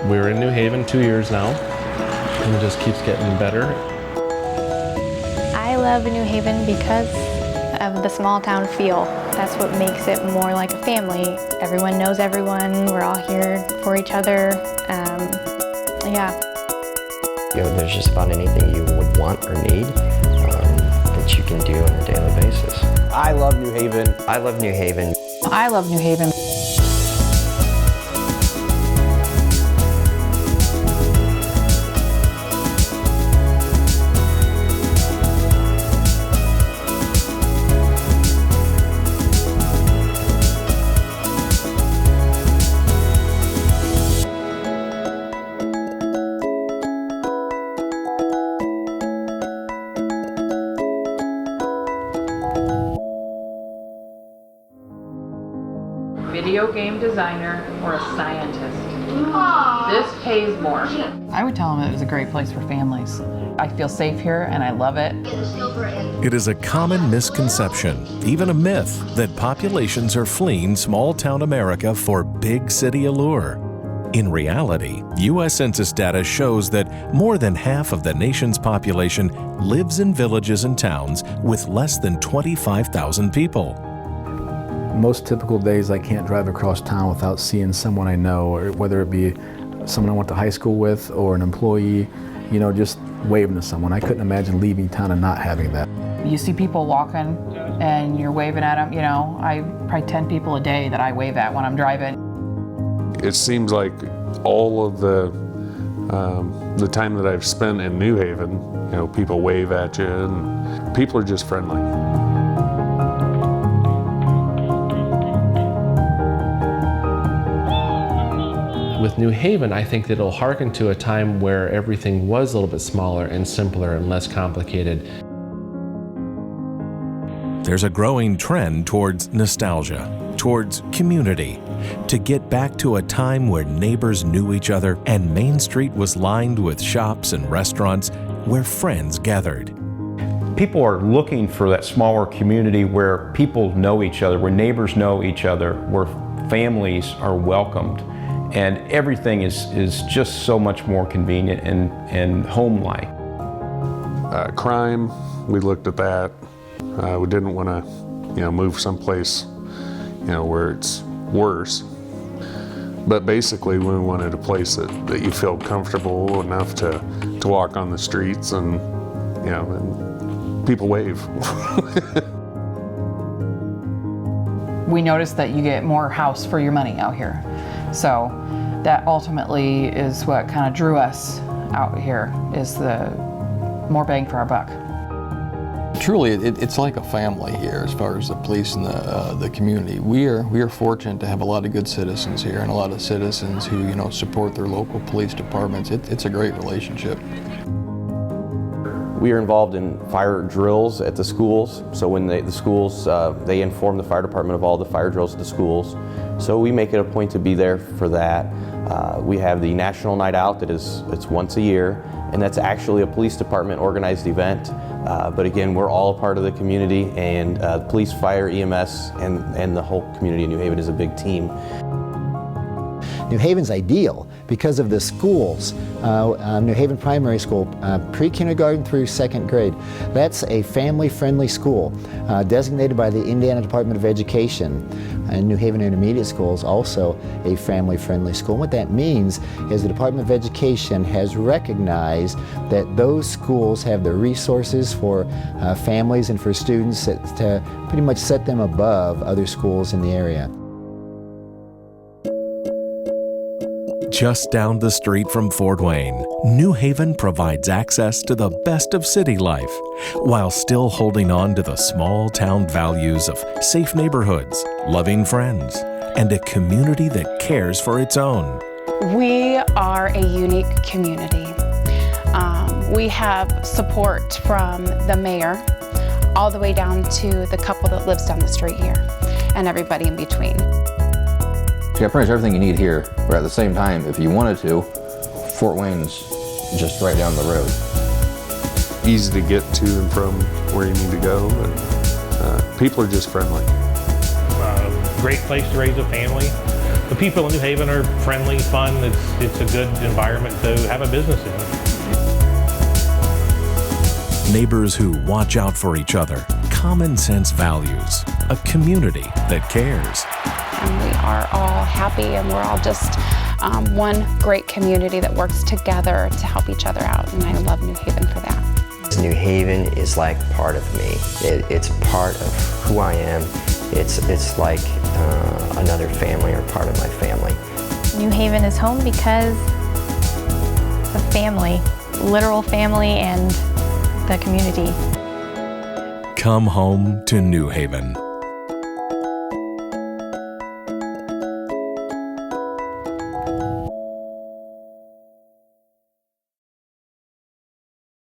We're in New Haven 2 years now, and it just keeps getting better. I love New Haven because of the small town feel. That's what makes it more like a family. Everyone knows everyone. We're all here for each other. Yeah. There's just about anything you would want or need that you can do on a daily basis. I love New Haven. I love New Haven. I love New Haven. Video game designer or a scientist. This pays more. I would tell them it was a great place for families. I feel safe here and I love it. It is a common misconception, even a myth, that populations are fleeing small-town America for big city allure. In reality, U.S. Census data shows that more than half of the nation's population lives in villages and towns with less than 25,000 people. Most typical days I can't drive across town without seeing someone I know, or whether it be someone I went to high school with or an employee, just waving to someone. I couldn't imagine leaving town and not having that. You see people walking and you're waving at them, I probably 10 people a day that I wave at when I'm driving. It seems like all of the time that I've spent in New Haven, people wave at you and people are just friendly. With New Haven, I think that it'll harken to a time where everything was a little bit smaller and simpler and less complicated. There's a growing trend towards nostalgia, towards community, to get back to a time where neighbors knew each other and Main Street was lined with shops and restaurants where friends gathered. People are looking for that smaller community where people know each other, where neighbors know each other, where families are welcomed. And everything is just so much more convenient and home-like. Crime, we looked at that. We didn't want to, move someplace, where it's worse. But basically, we wanted a place that you feel comfortable enough to walk on the streets and, and people wave. We noticed that you get more house for your money out here. So that ultimately is what kind of drew us out here, is the more bang for our buck. Truly, it's like a family here as far as the police and the community. We are fortunate to have a lot of good citizens here and a lot of citizens who support their local police departments. It's a great relationship. We are involved in fire drills at the schools. So when the schools, they inform the fire department of all the fire drills at the schools. So we make it a point to be there for that. We have the National Night Out it's once a year, and that's actually a police department organized event. But again, we're all a part of the community, and police, fire, EMS, and the whole community in New Haven is a big team. New Haven's ideal because of the schools. New Haven Primary School, pre-kindergarten through second grade. That's a family-friendly school designated by the Indiana Department of Education. And New Haven Intermediate School is also a family-friendly school. And what that means is the Department of Education has recognized that those schools have the resources for families and for students to pretty much set them above other schools in the area. Just down the street from Fort Wayne, New Haven provides access to the best of city life, while still holding on to the small town values of safe neighborhoods, loving friends, and a community that cares for its own. We are a unique community. We have support from the mayor all the way down to the couple that lives down the street here and everybody in between. You got pretty much everything you need here, but at the same time, if you wanted to, Fort Wayne's just right down the road. Easy to get to and from where you need to go, and people are just friendly. Great place to raise a family. The people in New Haven are friendly, fun. It's a good environment to have a business in. Neighbors who watch out for each other, common sense values, a community that cares. And we are all happy, and we're all just one great community that works together to help each other out, and I love New Haven for that. New Haven is like part of me. It's part of who I am. It's like another family or part of my family. New Haven is home because of family, literal family, and the community. Come home to New Haven.